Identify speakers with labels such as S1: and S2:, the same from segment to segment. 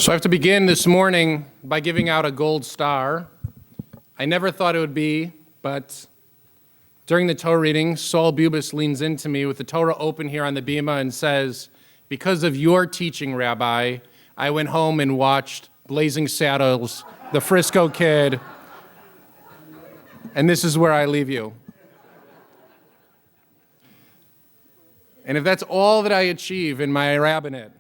S1: So I have to begin this morning by giving out a gold star. I never thought it would be, but during the Torah reading, Saul Bubis leans into me with the Torah open here on the bima and says, because of your teaching, Rabbi, I went home and watched Blazing Saddles, The Frisco Kid, and this is where I leave you. And if that's all that I achieve in my rabbinate,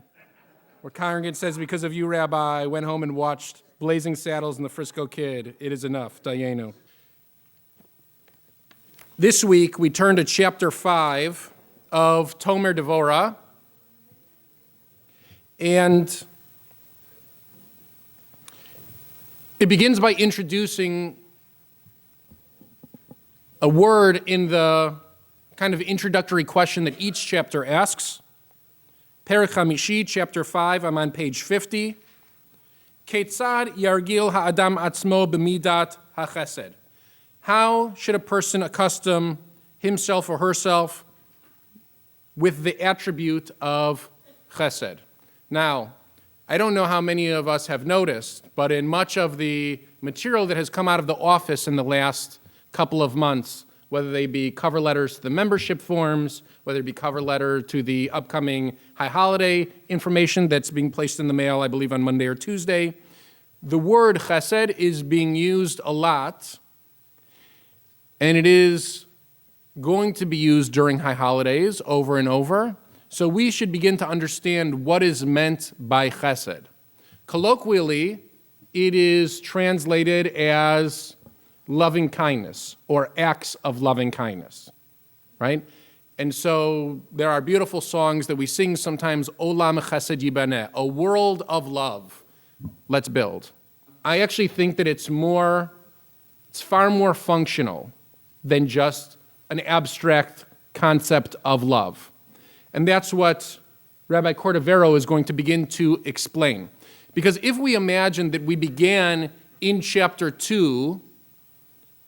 S1: where congregant says, because of you, Rabbi, I went home and watched Blazing Saddles and The Frisco Kid, it is enough, Dayenu. This week, we turn to chapter 5 of Tomer Devorah, and it begins by introducing a word in the kind of introductory question that each chapter asks. Perek Hamishi, chapter 5, I'm on page 50. Ketzad yargil ha'adam atzmo b'midat ha'chesed. How should a person accustom himself or herself with the attribute of chesed? Now, I don't know how many of us have noticed, but in much of the material that has come out of the office in the last couple of months, whether they be cover letters to the membership forms, whether it be cover letter to the upcoming high holiday information that's being placed in the mail, I believe on Monday or Tuesday, the word chesed is being used a lot, and it is going to be used during high holidays over and over. So we should begin to understand what is meant by chesed. Colloquially, it is translated as loving kindness or acts of loving kindness, right? And so there are beautiful songs that we sing sometimes, Olam Chesed Yibaneh, a world of love, let's build. I actually think that it's far more functional than just an abstract concept of love. And that's what Rabbi Cordovero is going to begin to explain. Because if we imagine that we began in chapter 2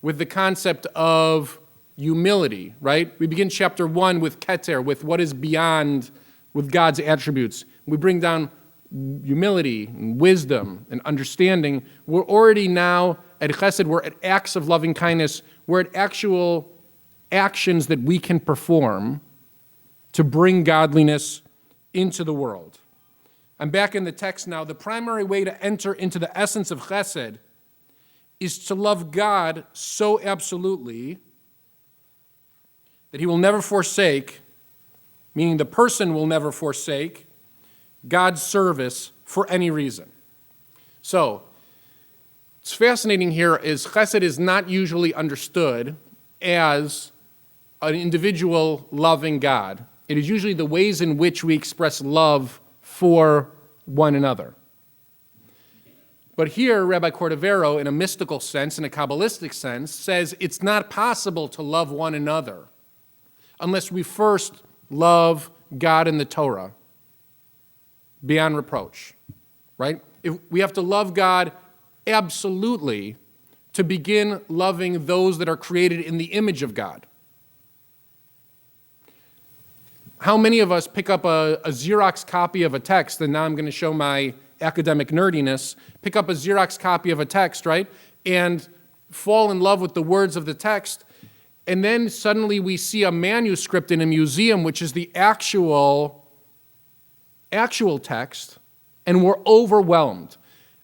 S1: with the concept of humility, right? We begin chapter 1 with keter, with what is beyond, with God's attributes. We bring down humility and wisdom and understanding. We're already now at chesed, we're at acts of loving kindness, we're at actual actions that we can perform to bring godliness into the world. I'm back in the text now. The primary way to enter into the essence of chesed is to love God so absolutely that he will never forsake, meaning the person will never forsake, God's service for any reason. So, what's fascinating here is chesed is not usually understood as an individual loving God. It is usually the ways in which we express love for one another. But here, Rabbi Cordovero, in a mystical sense, in a Kabbalistic sense, says it's not possible to love one another unless we first love God and the Torah beyond reproach, right? If we have to love God absolutely to begin loving those that are created in the image of God. How many of us pick up a Xerox copy of a text, and now I'm going to show my academic nerdiness, pick up a Xerox copy of a text, right, and fall in love with the words of the text, and then suddenly we see a manuscript in a museum, which is the actual text, and we're overwhelmed.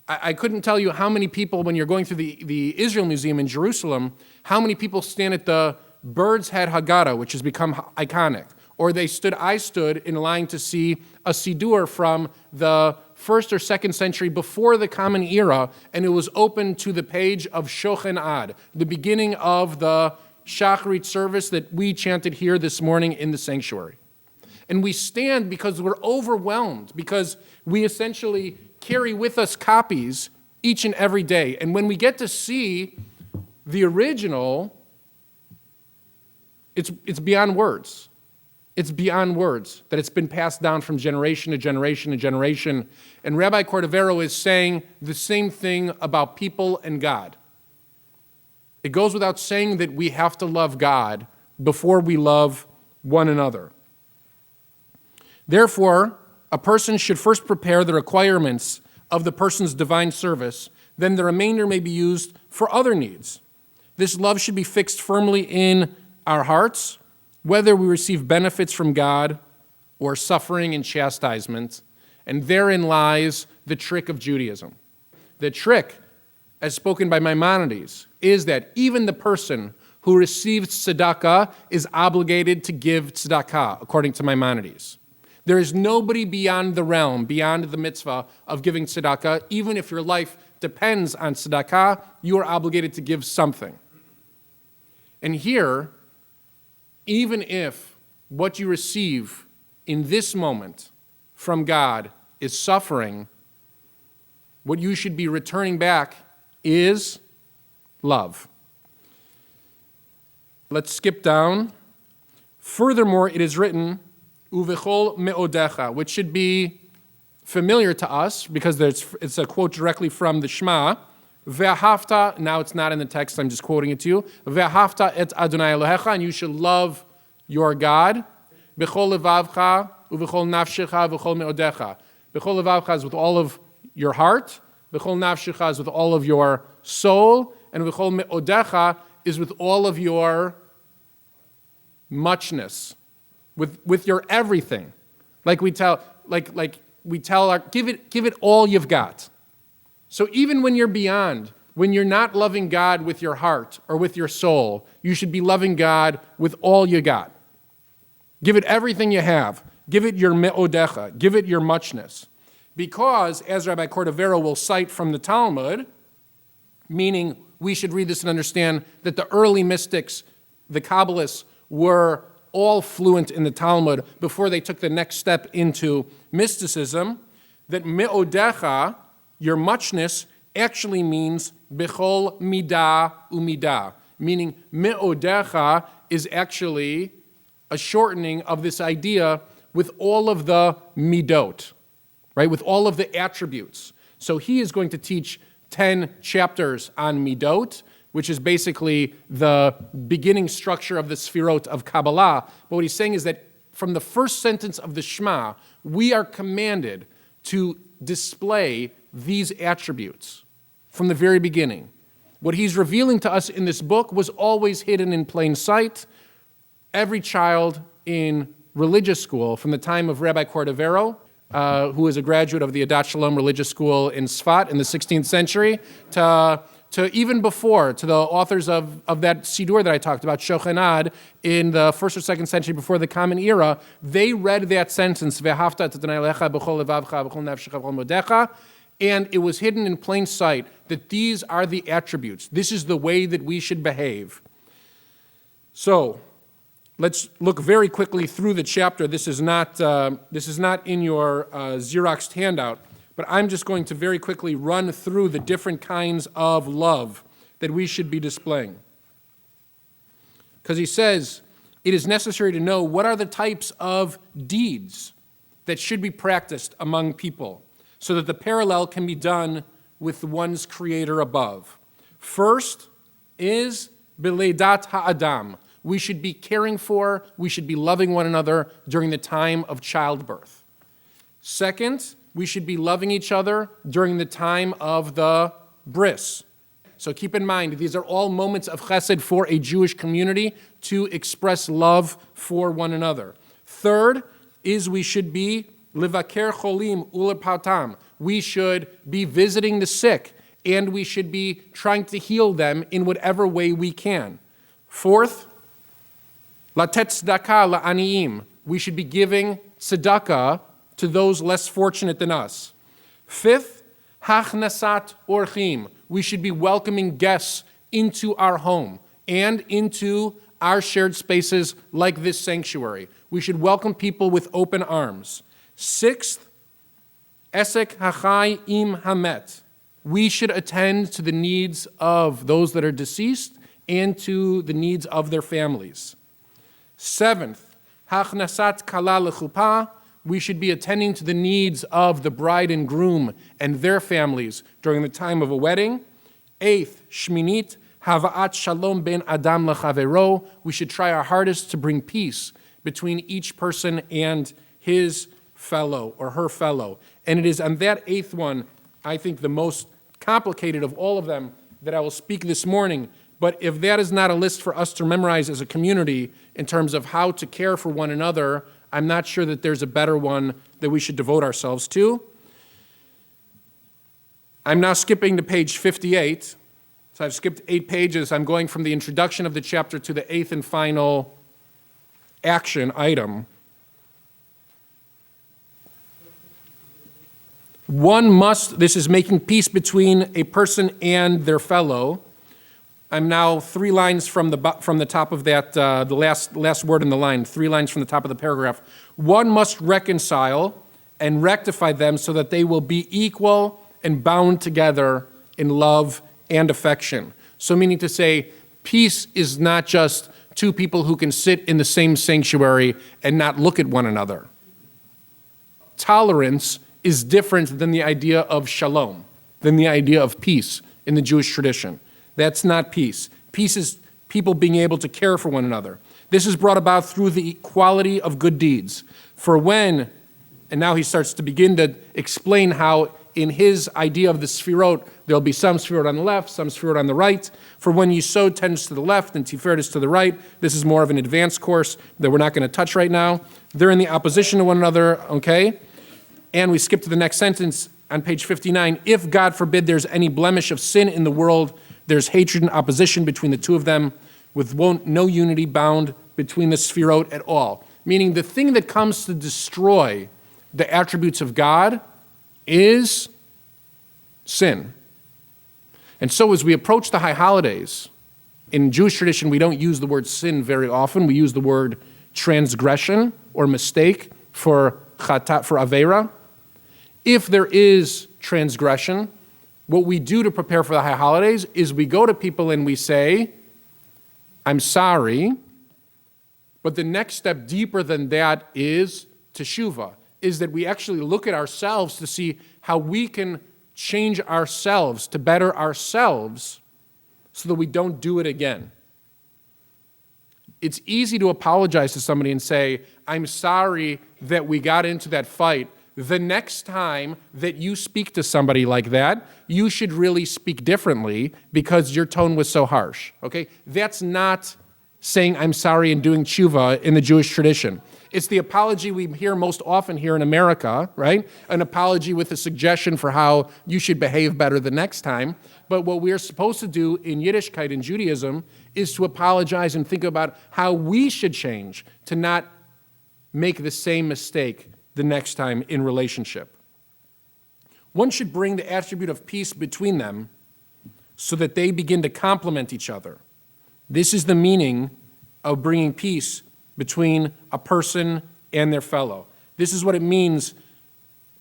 S1: I couldn't tell you how many people, when you're going through the Israel Museum in Jerusalem, how many people stand at the Bird's Head Haggadah, which has become iconic, or I stood in line to see a Siddur from the 1st or 2nd century before the Common Era, and it was open to the page of Shochen Ad, the beginning of the Shacharit service that we chanted here this morning in the sanctuary. And we stand because we're overwhelmed, because we essentially carry with us copies each and every day. And when we get to see the original, it's beyond words. It's beyond words that it's been passed down from generation to generation to generation. And Rabbi Cordovero is saying the same thing about people and God. It goes without saying that we have to love God before we love one another. Therefore, a person should first prepare the requirements of the person's divine service, then the remainder may be used for other needs. This love should be fixed firmly in our hearts, whether we receive benefits from God or suffering and chastisement, and therein lies the trick of Judaism. The trick, as spoken by Maimonides, is that even the person who receives tzedakah is obligated to give tzedakah, according to Maimonides. There is nobody beyond the realm, beyond the mitzvah of giving tzedakah. Even if your life depends on tzedakah, you are obligated to give something. And here, even if what you receive in this moment from God is suffering, what you should be returning back is love. Let's skip down. Furthermore, it is written, Uvechol me'odecha, which should be familiar to us because it's a quote directly from the Shema. Ve'ahavta, now it's not in the text, I'm just quoting it to you. Ve'ahavta et Adonai Elohecha, and you should love your God. Bechol levavcha, uvechol nafshecha, vechol me'odecha. Bechol levavcha is with all of your heart. Bechol nafshecha is with all of your soul. And vechol me'odecha is with all of your muchness, with your everything. Like we tell give it all you've got. So even when you're beyond, when you're not loving God with your heart or with your soul, you should be loving God with all you got. Give it everything you have. Give it your me'odecha. Give it your muchness. Because, as Rabbi Cordovero will cite from the Talmud, meaning we should read this and understand that the early mystics, the Kabbalists, were all fluent in the Talmud before they took the next step into mysticism, that me'odecha, your muchness, actually means bechol midah umidah, meaning me'odecha is actually a shortening of this idea with all of the midot, right, with all of the attributes. So he is going to teach 10 chapters on midot, which is basically the beginning structure of the Sfirot of Kabbalah. But what he's saying is that from the first sentence of the Shema, we are commanded to display these attributes from the very beginning. What he's revealing to us in this book was always hidden in plain sight. Every child in religious school from the time of Rabbi Cordovero, who is a graduate of the Adat Shalom religious school in Sfat in the 16th century, to even before, to the authors of that Sidur that I talked about, Shochenad, in the 1st or 2nd century before the Common Era, they read that sentence, Ve'ahavta et Adonai Elohecha b'chol levavcha b'chol nefshecha b'chol modecha, and it was hidden in plain sight that these are the attributes. This is the way that we should behave. So, let's look very quickly through the chapter. This is not in your Xeroxed handout, but I'm just going to very quickly run through the different kinds of love that we should be displaying. Because he says it is necessary to know what are the types of deeds that should be practiced among people so that the parallel can be done with one's creator above. First is Bileidat Ha'adam. We should be caring for, we should be loving one another during the time of childbirth. Second, we should be loving each other during the time of the bris. So keep in mind, these are all moments of chesed for a Jewish community to express love for one another. Third is we should be livaker cholim ulepatam. We should be visiting the sick, and we should be trying to heal them in whatever way we can. Fourth, latet tzedakah la'aniyim. We should be giving tzedakah to those less fortunate than us. Fifth, hachnasat orchim. We should be welcoming guests into our home and into our shared spaces like this sanctuary. We should welcome people with open arms. Sixth, esek hachai im hamet. We should attend to the needs of those that are deceased and to the needs of their families. Seventh, hachnasat kala lechuppah. We should be attending to the needs of the bride and groom and their families during the time of a wedding. Eighth, shminit, hava'at shalom ben adam lechavero. We should try our hardest to bring peace between each person and his fellow or her fellow. And it is on that eighth one I think, the most complicated of all of them that I will speak this morning. But if that is not a list for us to memorize as a community in terms of how to care for one another, I'm not sure that there's a better one that we should devote ourselves to. I'm now skipping to page 58. So I've skipped 8 pages. I'm going from the introduction of the chapter to the 8th and final action item. This is making peace between a person and their fellow. I'm now 3 lines from the top of that, the last word in the line, 3 lines from the top of the paragraph. One must reconcile and rectify them so that they will be equal and bound together in love and affection. So meaning to say, peace is not just 2 people who can sit in the same sanctuary and not look at one another. Tolerance is different than the idea of shalom, than the idea of peace in the Jewish tradition. That's not peace. Peace is people being able to care for one another. This is brought about through the equality of good deeds. For when, and now he starts to begin to explain how in his idea of the sfirot, there'll be some sfirot on the left, some sfirot on the right. For when Yesod tends to the left and Tiferet is to the right, this is more of an advanced course that we're not going to touch right now. They're in the opposition to one another, okay? And we skip to the next sentence on page 59. If, God forbid, there's any blemish of sin in the world, there's hatred and opposition between the 2 of them, with no unity bound between the sfirot at all. Meaning the thing that comes to destroy the attributes of God is sin. And so as we approach the high holidays, in Jewish tradition, we don't use the word sin very often. We use the word transgression or mistake for chatat, for avera. If there is transgression, what we do to prepare for the high holidays is we go to people and we say, I'm sorry, but the next step deeper than that is teshuvah, is that we actually look at ourselves to see how we can change ourselves, to better ourselves, so that we don't do it again. It's easy to apologize to somebody and say, I'm sorry that we got into that fight. The next time that you speak to somebody like that, you should really speak differently because your tone was so harsh, okay? That's not saying I'm sorry and doing tshuva in the Jewish tradition. It's the apology we hear most often here in America, right? An apology with a suggestion for how you should behave better the next time. But what we're supposed to do in Yiddishkeit, in Judaism, is to apologize and think about how we should change to not make the same mistake the next time in relationship. One should bring the attribute of peace between them so that they begin to complement each other. This is the meaning of bringing peace between a person and their fellow. This is what it means,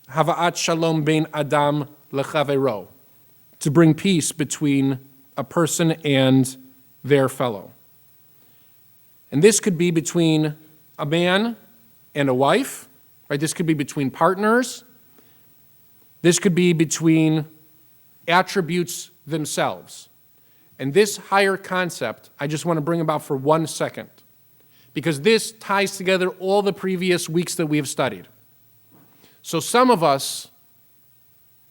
S1: hava'at shalom bein adam lechavero, to bring peace between a person and their fellow. And this could be between a man and a wife, right? This could be between partners. This could be between attributes themselves. And this higher concept, I just want to bring about for 1 second, because this ties together all the previous weeks that we have studied. So some of us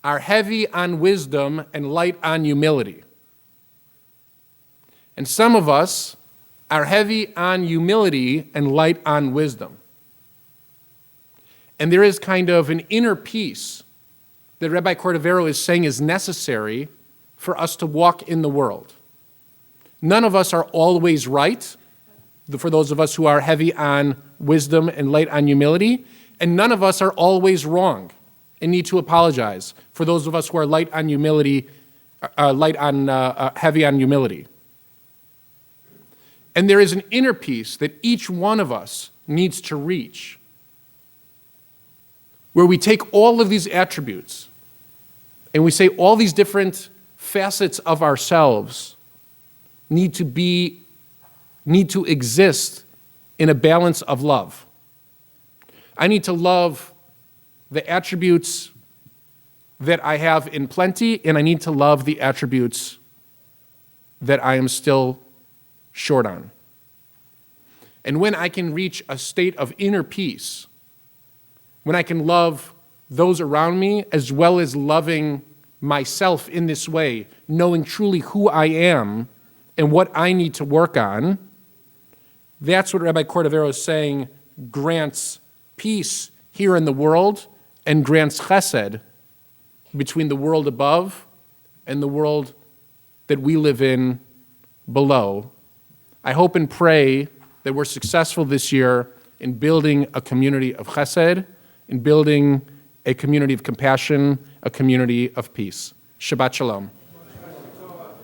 S1: are heavy on wisdom and light on humility. And some of us are heavy on humility and light on wisdom. And there is kind of an inner peace that Rabbi Cordovero is saying is necessary for us to walk in the world. None of us are always right, for those of us who are heavy on wisdom and light on humility, and none of us are always wrong and need to apologize for those of us who are light on humility, heavy on humility. And there is an inner peace that each one of us needs to reach, where we take all of these attributes and we say all these different facets of ourselves need to exist in a balance of love. I need to love the attributes that I have in plenty, and I need to love the attributes that I am still short on. And when I can reach a state of inner peace, when I can love those around me as well as loving myself in this way, knowing truly who I am and what I need to work on, that's what Rabbi Cordovero is saying grants peace here in the world and grants chesed between the world above and the world that we live in below. I hope and pray that we're successful this year in building a community of chesed, in building a community of compassion, a community of peace. Shabbat shalom.